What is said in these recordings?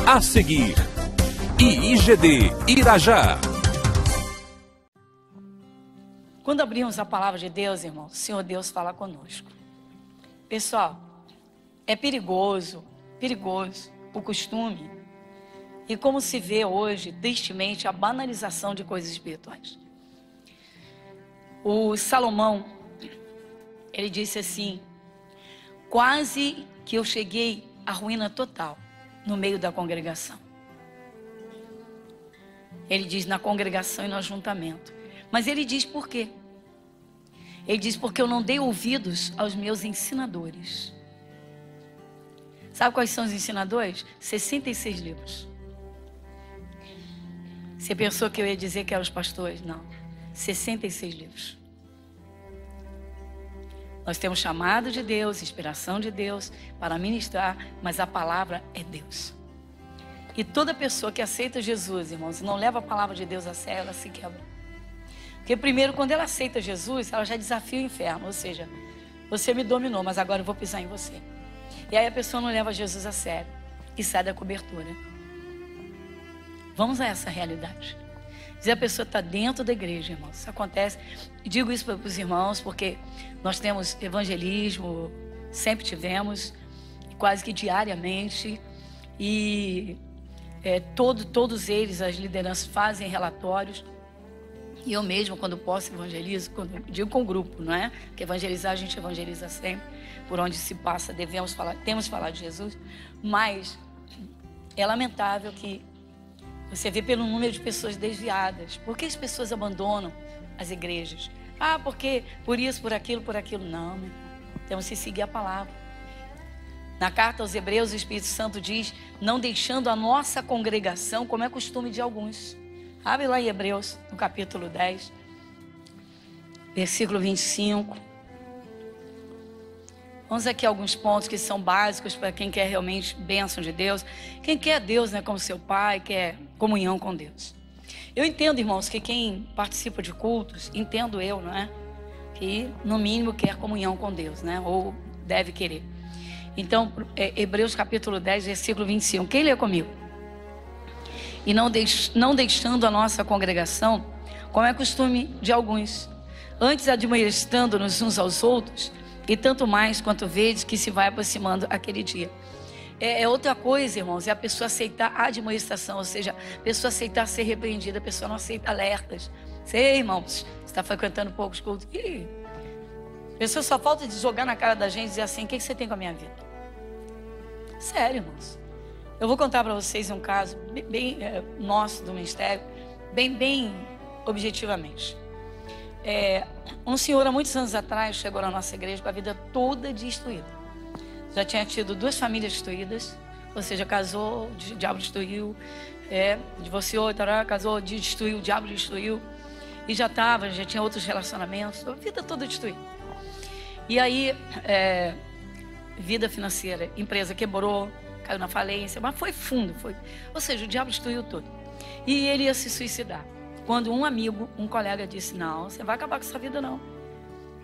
A seguir, IIGD Irajá. Quando abrimos a palavra de Deus, irmão, o Senhor Deus fala conosco. Pessoal, é perigoso o costume e como se vê hoje, tristemente, a banalização de coisas espirituais. O Salomão, ele disse assim: quase que eu cheguei à ruína total no meio da congregação. Ele diz na congregação e no ajuntamento. Mas ele diz por quê? Ele diz porque eu não dei ouvidos aos meus ensinadores. Sabe quais são os ensinadores? 66 livros. Você pensou que eu ia dizer que eram os pastores? Não. 66 livros. Nós temos chamado de Deus, inspiração de Deus para ministrar, mas a palavra é Deus. E toda pessoa que aceita Jesus, irmãos, e não leva a palavra de Deus a sério, ela se quebra. Porque primeiro, quando ela aceita Jesus, ela já desafia o inferno. Ou seja, você me dominou, mas agora eu vou pisar em você. E aí a pessoa não leva Jesus a sério e sai da cobertura. Vamos a essa realidade. Se a pessoa está dentro da igreja, irmãos, isso acontece. E digo isso para os irmãos, porque nós temos evangelismo, sempre tivemos, quase que diariamente. E todos eles, as lideranças, fazem relatórios. E eu mesmo, quando posso, evangelizo, digo com o grupo, não é? Porque evangelizar, a gente evangeliza sempre. Por onde se passa, temos falado de Jesus. Mas é lamentável que você vê pelo número de pessoas desviadas. Por que as pessoas abandonam as igrejas? Ah, porque por isso, por aquilo. Não, meu irmão. Temos que seguir a palavra. Na carta aos Hebreus, o Espírito Santo diz: não deixando a nossa congregação, como é costume de alguns. Abre lá em Hebreus, no capítulo 10, versículo 25. Vamos aqui a alguns pontos que são básicos para quem quer realmente bênção de Deus. Quem quer Deus, né, como seu pai, quer comunhão com Deus. Eu entendo, irmãos, que quem participa de cultos, entendo eu, não é? Que no mínimo quer comunhão com Deus, né? Ou deve querer. Então, Hebreus capítulo 10, versículo 25. Quem lê comigo? E não deixando a nossa congregação, como é costume de alguns, antes admoestando-nos uns aos outros, e tanto mais quanto vedes que se vai aproximando aquele dia. É outra coisa, irmãos, é a pessoa aceitar a admoestação, ou seja, a pessoa aceitar ser repreendida, a pessoa não aceita alertas. Sei, irmãos, você está frequentando poucos cultos. A pessoa só falta de jogar na cara da gente e dizer assim: o que você tem com a minha vida? Sério, irmãos. Eu vou contar para vocês um caso bem nosso do ministério, bem objetivamente. Um senhor há muitos anos atrás chegou na nossa igreja com a vida toda destruída. Já tinha tido 2 famílias destruídas, ou seja, casou, o diabo destruiu, divorciou, casou, destruiu, o diabo destruiu, e já tinha outros relacionamentos, a vida toda destruída. E aí, vida financeira, empresa quebrou, caiu na falência, mas foi fundo, ou seja, o diabo destruiu tudo. E ele ia se suicidar. Quando um colega disse: não, você vai acabar com essa vida não.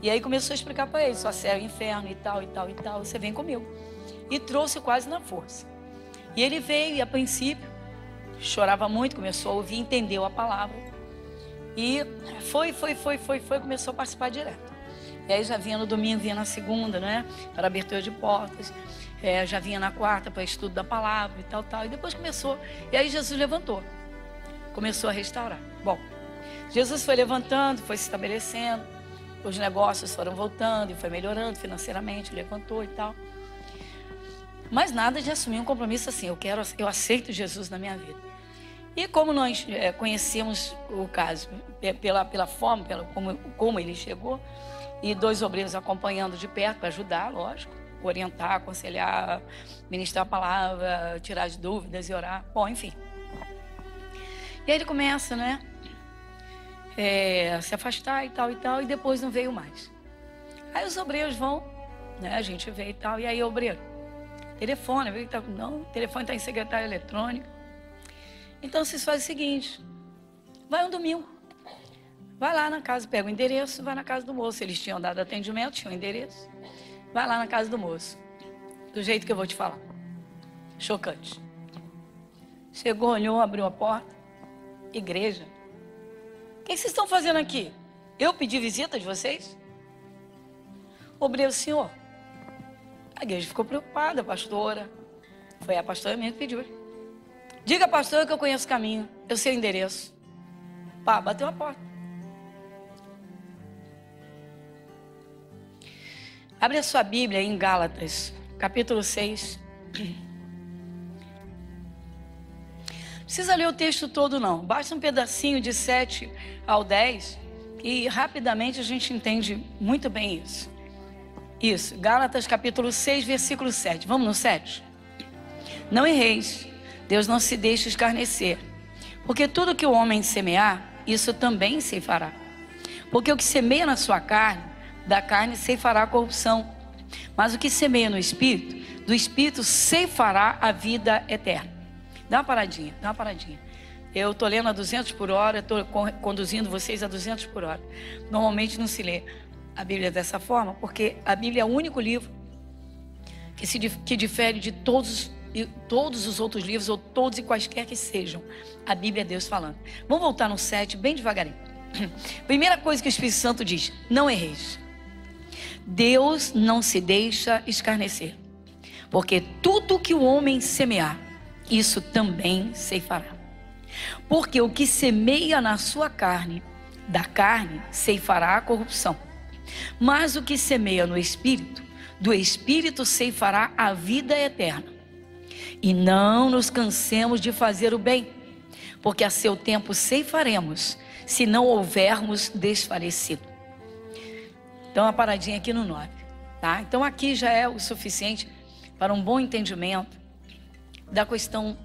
E aí começou a explicar para ele: sua céu é o inferno e tal, você vem comigo. E trouxe quase na força. E ele veio e a princípio chorava muito, começou a ouvir, entendeu a palavra. E começou a participar direto. E aí já vinha no domingo, vinha na segunda, né? Para abertura de portas. Já vinha na quarta para estudo da palavra e tal. E depois começou. E aí Jesus levantou. Começou a restaurar. Bom, Jesus foi levantando, foi se estabelecendo. Os negócios foram voltando e foi melhorando financeiramente. Levantou e tal. Mas nada de assumir um compromisso assim. Eu aceito Jesus na minha vida. E como nós conhecemos o caso pela forma, como ele chegou, e 2 obreiros acompanhando de perto para ajudar, lógico, orientar, aconselhar, ministrar a palavra, tirar as dúvidas e orar. Bom, enfim. E aí ele começa, né? Se afastar e tal, e depois não veio mais. Aí os obreiros vão, né? A gente vê e tal, e aí o obreiro, telefone, não, o telefone está em secretária eletrônica. Então vocês fazem o seguinte: vai um domingo, vai lá na casa, pega o endereço, vai na casa do moço. Eles tinham dado atendimento, tinham o endereço. Vai lá na casa do moço, do jeito que eu vou te falar. Chocante. Chegou, olhou, abriu a porta. Igreja. O que vocês estão fazendo aqui? Eu pedi visita de vocês? Obrei o senhor. A igreja ficou preocupada, a pastora. Foi a pastora mesmo que pediu. Diga, pastor, que eu conheço o caminho. Eu sei o endereço. Pá, bateu a porta. Abre a sua Bíblia em Gálatas, capítulo 6. Não precisa ler o texto todo, não. Basta um pedacinho de 7 ao 10 e rapidamente a gente entende muito bem isso. Isso, Gálatas, capítulo 6, versículo 7. Vamos no 7? Não erreis, Deus não se deixa escarnecer, porque tudo que o homem semear, isso também ceifará. Porque o que semeia na sua carne, da carne ceifará a corrupção, mas o que semeia no Espírito, do Espírito ceifará a vida eterna. Dá uma paradinha, dá uma paradinha. Eu estou lendo a 200 por hora, estou conduzindo vocês a 200 por hora. Normalmente não se lê a Bíblia dessa forma, porque a Bíblia é o único livro que difere de todos os outros livros, ou todos e quaisquer que sejam. A Bíblia é Deus falando. Vamos voltar no 7, bem devagarinho. Primeira coisa que o Espírito Santo diz: não erreis. Deus não se deixa escarnecer, porque tudo que o homem semear, isso também ceifará. Porque o que semeia na sua carne, da carne ceifará a corrupção, mas o que semeia no Espírito, do Espírito ceifará a vida eterna. E não nos cansemos de fazer o bem, porque a seu tempo ceifaremos, se não houvermos desfalecido. Então, uma paradinha aqui no 9, tá? Então, aqui já é o suficiente para um bom entendimento da questão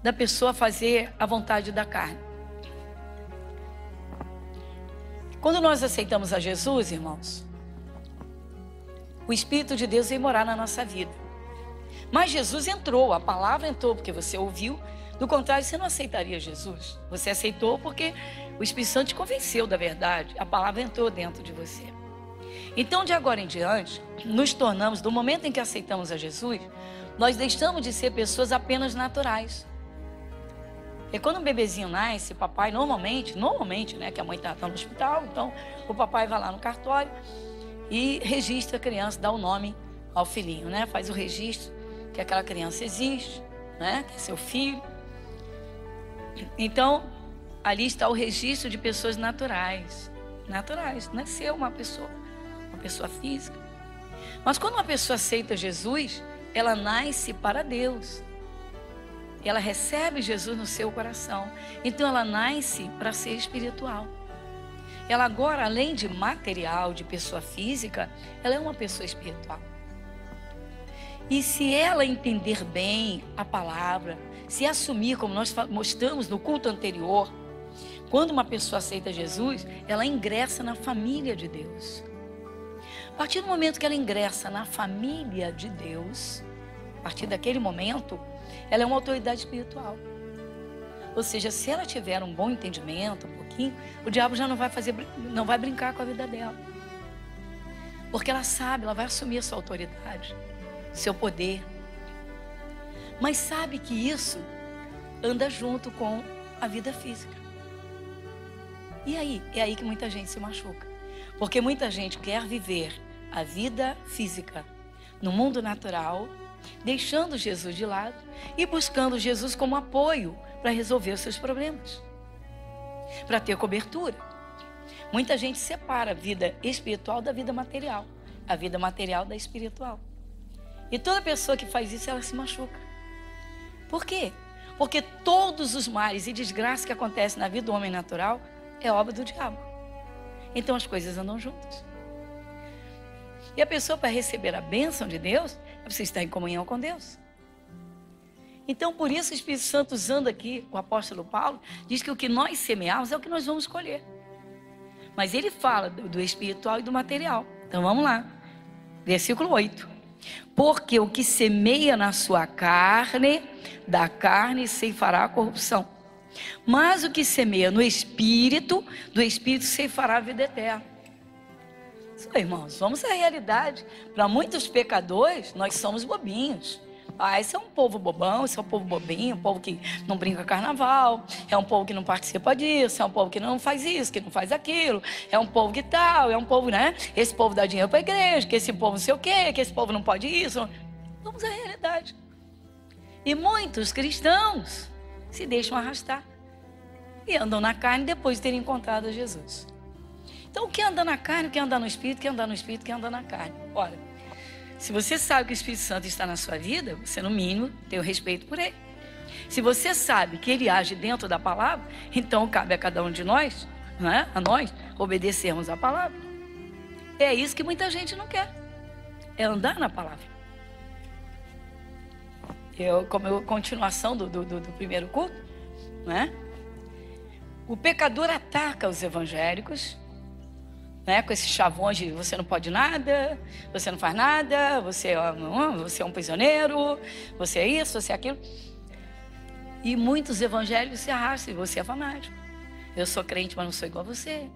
da pessoa fazer a vontade da carne. Quando nós aceitamos a Jesus, irmãos, o Espírito de Deus veio morar na nossa vida. Mas Jesus entrou, a palavra entrou, porque você ouviu. Do contrário, você não aceitaria Jesus. Você aceitou porque o Espírito Santo te convenceu da verdade. A palavra entrou dentro de você. Então, de agora em diante, nos tornamos, do momento em que aceitamos a Jesus, nós deixamos de ser pessoas apenas naturais. E quando um bebezinho nasce, papai normalmente, né, que a mãe está no hospital, então o papai vai lá no cartório e registra a criança, dá o nome ao filhinho, né? Faz o registro que aquela criança existe, né? Que é seu filho. Então, ali está o registro de pessoas naturais. Naturais, nasceu uma pessoa física. Mas quando uma pessoa aceita Jesus, ela nasce para Deus. Ela recebe Jesus no seu coração. Então ela nasce para ser espiritual. Ela agora, além de material, de pessoa física, ela é uma pessoa espiritual. E se ela entender bem a palavra, se assumir, como nós mostramos no culto anterior, quando uma pessoa aceita Jesus, ela ingressa na família de Deus. A partir do momento que ela ingressa na família de Deus, a partir daquele momento, ela é uma autoridade espiritual. Ou seja, se ela tiver um bom entendimento, um pouquinho, o diabo já não vai brincar com a vida dela. Porque ela sabe, ela vai assumir a sua autoridade, seu poder. Mas sabe que isso anda junto com a vida física. E aí? É aí que muita gente se machuca. Porque muita gente quer viver a vida física no mundo natural, deixando Jesus de lado e buscando Jesus como apoio para resolver os seus problemas, para ter cobertura. Muita gente separa a vida espiritual da vida material, a vida material da espiritual. E toda pessoa que faz isso, ela se machuca. Por quê? Porque todos os males e desgraças que acontecem na vida do homem natural é obra do diabo. Então as coisas andam juntas. E a pessoa, para receber a bênção de Deus, precisa estar em comunhão com Deus. Então, por isso o Espírito Santo, usando aqui o apóstolo Paulo, diz que o que nós semearmos é o que nós vamos colher. Mas ele fala do espiritual e do material. Então vamos lá. Versículo 8. Porque o que semeia na sua carne, da carne ceifará a corrupção. Mas o que semeia no Espírito, do Espírito ceifará a vida eterna. Isso, irmãos, vamos à realidade. Para muitos pecadores, nós somos bobinhos. Ah, esse é um povo bobão, esse é um povo bobinho, um povo que não brinca carnaval, é um povo que não participa disso, é um povo que não faz isso, que não faz aquilo, é um povo que tal, é um povo, né? Esse povo dá dinheiro para a igreja, que esse povo não sei o quê, que esse povo não pode isso. Vamos à realidade. E muitos cristãos se deixam arrastar e andam na carne depois de terem encontrado Jesus. Então, o que anda na carne, o que anda no Espírito, o que anda no Espírito, o que anda na carne? Olha, se você sabe que o Espírito Santo está na sua vida, você, no mínimo, tem o respeito por ele. Se você sabe que ele age dentro da palavra, então cabe a cada um de nós, né, a nós, obedecermos a palavra. É isso que muita gente não quer, é andar na palavra. Como continuação do primeiro culto, né? O pecador ataca os evangélicos, né, com esses chavões de você não pode nada, você não faz nada, você é um prisioneiro, você é isso, você é aquilo. E muitos evangélicos se arrastam, e você é fanático. Eu sou crente, mas não sou igual a você.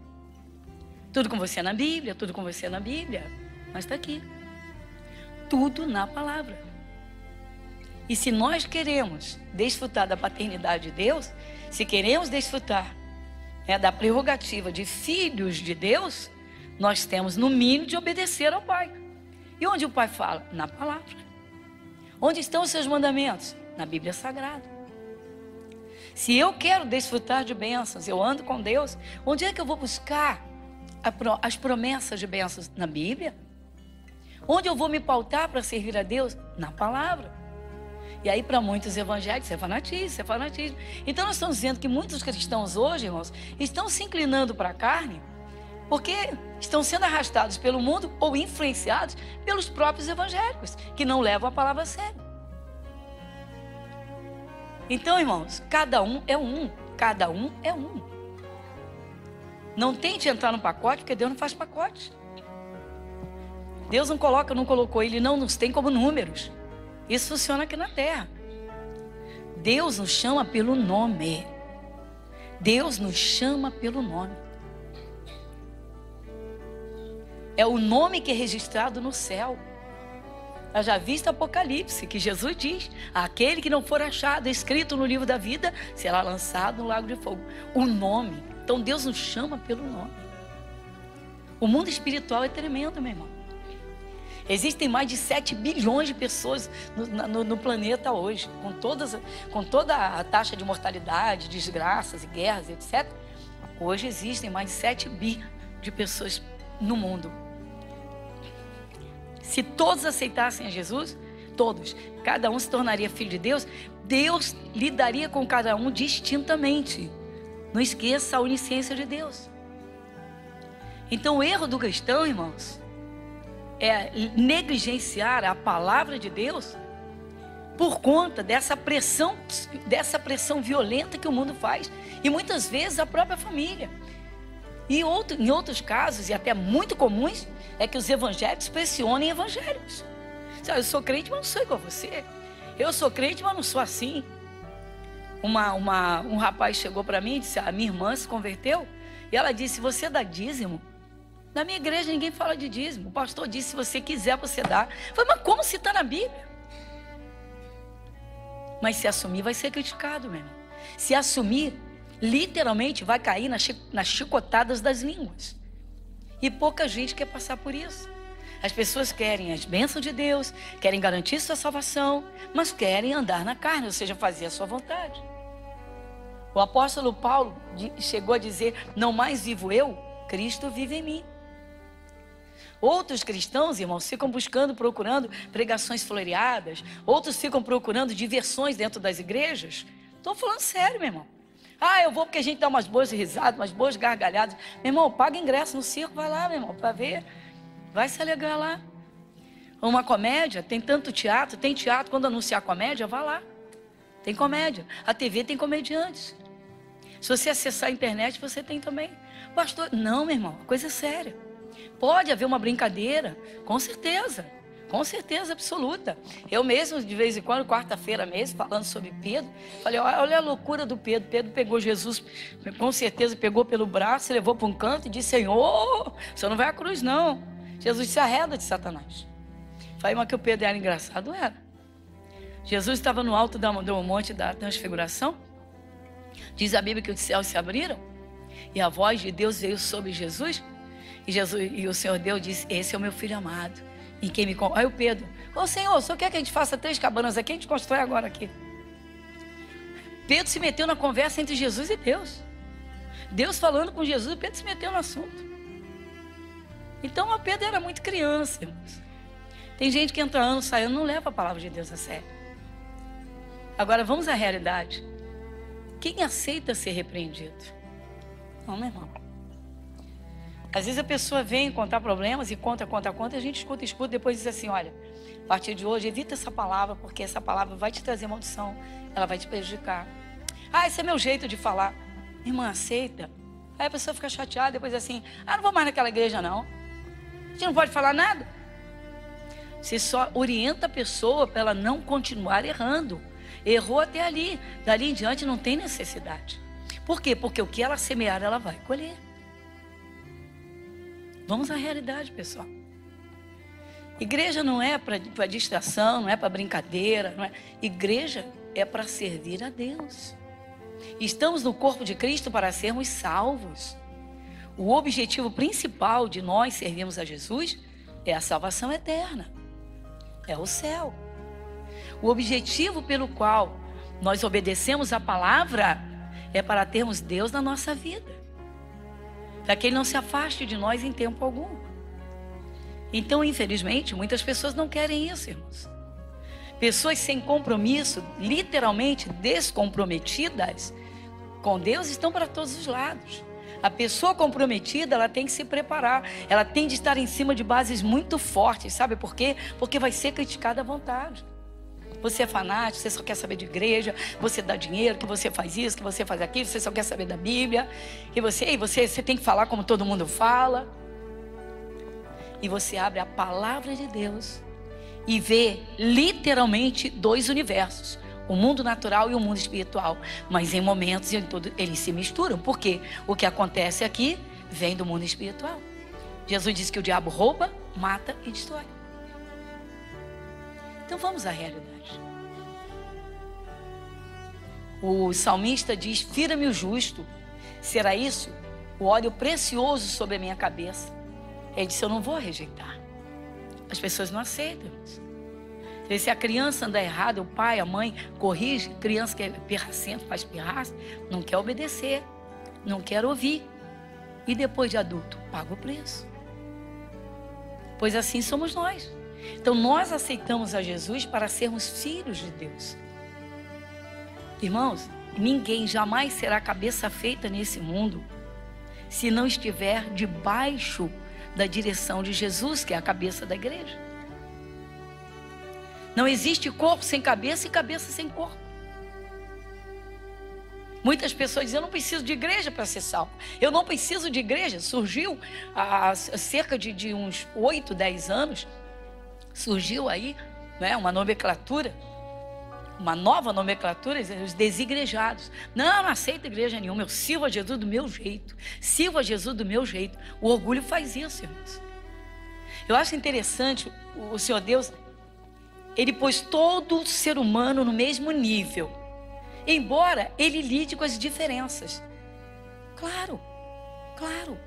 Tudo com você é na Bíblia, tudo com você é na Bíblia, mas está aqui. Tudo na palavra. E se nós queremos desfrutar da paternidade de Deus, se queremos desfrutar, né, da prerrogativa de filhos de Deus, nós temos no mínimo de obedecer ao Pai. E onde o Pai fala? Na palavra. Onde estão os seus mandamentos? Na Bíblia Sagrada. Se eu quero desfrutar de bênçãos, eu ando com Deus, onde é que eu vou buscar as promessas de bênçãos? Na Bíblia. Onde eu vou me pautar para servir a Deus? Na palavra. E aí, para muitos evangélicos, é fanatismo, é fanatismo. Então, nós estamos dizendo que muitos cristãos hoje, irmãos, estão se inclinando para a carne, porque estão sendo arrastados pelo mundo ou influenciados pelos próprios evangélicos, que não levam a palavra a sério. Então, irmãos, cada um é um, cada um é um. Não tente entrar no pacote, porque Deus não faz pacote. Deus não colocou, Ele não nos tem como números. Isso funciona aqui na terra. Deus nos chama pelo nome. Deus nos chama pelo nome. É o nome que é registrado no céu. Já viste Apocalipse, que Jesus diz: aquele que não for achado escrito no livro da vida será lançado no lago de fogo. O nome. Então Deus nos chama pelo nome. O mundo espiritual é tremendo, meu irmão. Existem mais de 7 bilhões de pessoas no planeta hoje, com toda a taxa de mortalidade, desgraças e guerras, etc. Hoje existem mais de 7 bi de pessoas no mundo. Se todos aceitassem a Jesus, todos, cada um se tornaria filho de Deus, Deus lidaria com cada um distintamente. Não esqueça a onisciência de Deus. Então o erro do cristão, irmãos, é negligenciar a palavra de Deus por conta dessa pressão violenta que o mundo faz. E muitas vezes a própria família. E em outros casos, e até muito comuns, é que os evangélicos pressionem evangélicos. Eu sou crente, mas não sou igual a você. Eu sou crente, mas não sou assim. Um rapaz chegou para mim e disse: a minha irmã se converteu. E ela disse: você dá dízimo? Na minha igreja ninguém fala de dízimo. O pastor disse: se você quiser, você dá. Eu falei: mas como se está na Bíblia? Mas se assumir, vai ser criticado, meu irmão. Se assumir, literalmente vai cair nas chicotadas das línguas. E pouca gente quer passar por isso. As pessoas querem as bênçãos de Deus, querem garantir sua salvação, mas querem andar na carne, ou seja, fazer a sua vontade. O apóstolo Paulo chegou a dizer: não mais vivo eu, Cristo vive em mim. Outros cristãos, irmãos, ficam procurando pregações floreadas. Outros ficam procurando diversões dentro das igrejas. Estou falando sério, meu irmão. Eu vou porque a gente dá umas boas risadas, umas boas gargalhadas. Meu irmão, paga ingresso no circo, vai lá, meu irmão, para ver. Vai se alegrar lá. Uma comédia, tem tanto teatro, tem teatro, quando anunciar comédia, vá lá. Tem comédia. A TV tem comediantes. Se você acessar a internet, você tem também. Pastor, não, meu irmão, a coisa é séria. Pode haver uma brincadeira, com certeza absoluta. Eu mesmo, de vez em quando, quarta-feira mesmo, falando sobre Pedro, falei: olha a loucura do Pedro. Pedro pegou Jesus, com certeza pegou pelo braço, levou para um canto e disse: Senhor, você não vai à cruz não. Jesus se arreda de Satanás. Falei: mas que o Pedro era engraçado, era. Jesus estava no alto do monte da transfiguração. Diz a Bíblia que os céus se abriram e a voz de Deus veio sobre Jesus. E o Senhor Deus disse: esse é o meu filho amado, em quem me... Aí o Pedro: ô Senhor, o Senhor quer que a gente faça 3 cabanas aqui? A gente constrói agora aqui. Pedro se meteu na conversa entre Jesus e Deus. Deus falando com Jesus, Pedro se meteu no assunto. Então o Pedro era muito criança, irmãos. Tem gente que entra ano, sai ano, não leva a palavra de Deus a sério. Agora vamos à realidade. Quem aceita ser repreendido? Não, meu irmão. Às vezes a pessoa vem contar problemas e conta, e a gente escuta, depois diz assim: olha, a partir de hoje evita essa palavra, porque essa palavra vai te trazer maldição, ela vai te prejudicar. Ah, esse é meu jeito de falar. Irmã, aceita. Aí a pessoa fica chateada, depois assim: ah, não vou mais naquela igreja não. A gente não pode falar nada. Você só orienta a pessoa para ela não continuar errando. Errou até ali. Dali em diante não tem necessidade. Por quê? Porque o que ela semear, ela vai colher. Vamos à realidade, pessoal. Igreja não é para distração, não é para brincadeira. Não é. Igreja é para servir a Deus. Estamos no corpo de Cristo para sermos salvos. O objetivo principal de nós servirmos a Jesus é a salvação eterna. É o céu. O objetivo pelo qual nós obedecemos a palavra é para termos Deus na nossa vida, para que Ele não se afaste de nós em tempo algum. Então, infelizmente, muitas pessoas não querem isso, irmãos. Pessoas sem compromisso, literalmente descomprometidas com Deus, estão para todos os lados. A pessoa comprometida, ela tem que se preparar, ela tem de estar em cima de bases muito fortes, sabe por quê? Porque vai ser criticada à vontade. Você é fanático, você só quer saber de igreja, você dá dinheiro, que você faz isso, que você faz aquilo, você só quer saber da Bíblia, que você tem que falar como todo mundo fala. E você abre a palavra de Deus e vê literalmente 2 universos. O mundo natural e o mundo espiritual. Mas em momentos em todo, eles se misturam. Por quê? O que acontece aqui vem do mundo espiritual. Jesus disse que o diabo rouba, mata e destrói. Então vamos à realidade. O salmista diz: fira-me o justo. Será isso o óleo precioso sobre a minha cabeça? Ele disse: eu não vou rejeitar. As pessoas não aceitam isso. Se a criança anda errada, o pai, a mãe corrige. Criança que é pirracento, faz pirraça, não quer obedecer, não quer ouvir. E depois de adulto, paga o preço. Pois assim somos nós. Então nós aceitamos a Jesus para sermos filhos de Deus. Irmãos, ninguém jamais será cabeça feita nesse mundo se não estiver debaixo da direção de Jesus, que é a cabeça da igreja. Não existe corpo sem cabeça e cabeça sem corpo. Muitas pessoas dizem: eu não preciso de igreja para ser salvo. Eu não preciso de igreja. Surgiu há cerca de uns 8, 10 anos, surgiu aí, né, uma nomenclatura, uma nova nomenclatura, os desigrejados. Não aceito igreja nenhuma, eu sirvo a Jesus do meu jeito. Sirvo a Jesus do meu jeito. O orgulho faz isso, irmãos. Eu acho interessante, o Senhor Deus, Ele pôs todo ser humano no mesmo nível, embora Ele lide com as diferenças. Claro, claro.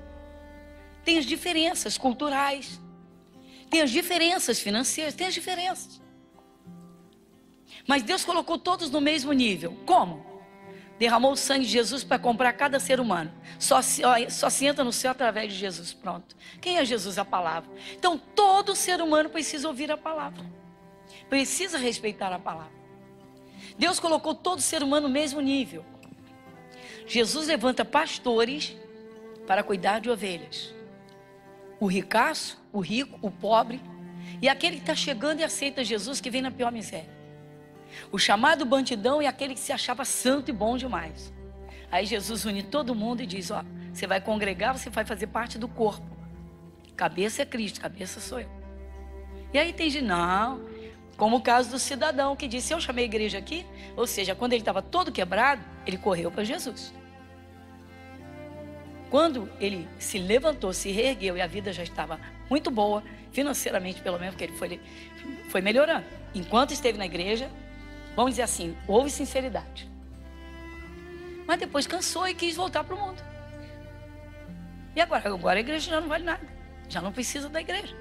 Tem as diferenças culturais, tem as diferenças financeiras, tem as diferenças. Mas Deus colocou todos no mesmo nível. Como? Derramou o sangue de Jesus para comprar cada ser humano. Só se entra no céu através de Jesus. Pronto. Quem é Jesus? A palavra. Então todo ser humano precisa ouvir a palavra. Precisa respeitar a palavra. Deus colocou todo ser humano no mesmo nível. Jesus levanta pastores para cuidar de ovelhas. O ricaço, o rico, o pobre e aquele que está chegando e aceita Jesus, que vem na pior miséria. O chamado bandidão e aquele que se achava santo e bom demais. Aí Jesus une todo mundo e diz: ó, você vai congregar, você vai fazer parte do corpo. Cabeça é Cristo, cabeça sou eu. E aí tem gente, não, como o caso do cidadão que disse: eu chamei a igreja aqui. Ou seja, quando ele estava todo quebrado, ele correu para Jesus. Quando ele se levantou, se reergueu e a vida já estava muito boa, financeiramente pelo menos, porque ele foi melhorando. Enquanto esteve na igreja, vamos dizer assim, houve sinceridade. Mas depois cansou e quis voltar para o mundo. E agora a igreja já não vale nada. Já não precisa da igreja.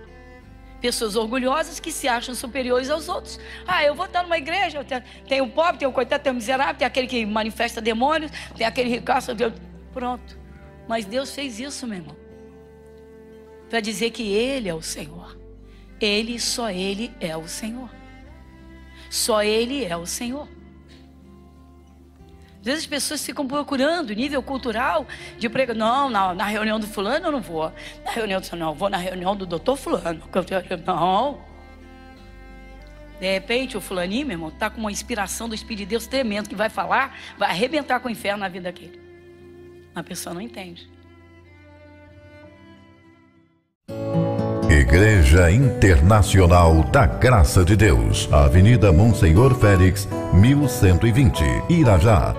Pessoas orgulhosas que se acham superiores aos outros. Ah, eu vou estar numa igreja, tem o pobre, tem o coitado, tem o miserável, tem aquele que manifesta demônios, tem aquele ricaço. Pronto. Mas Deus fez isso, meu irmão, para dizer que Ele é o Senhor. Ele, só Ele é o Senhor. Só Ele é o Senhor. Às vezes as pessoas ficam procurando nível cultural de pregar. Não, na reunião do fulano eu não vou. Na reunião do não, eu vou na reunião do doutor fulano. Não. De repente o fulaninho, meu irmão, está com uma inspiração do Espírito de Deus tremendo, que vai falar, vai arrebentar com o inferno na vida daquele. A pessoa não entende. Igreja Internacional da Graça de Deus, Avenida Monsenhor Félix, 1120, Irajá.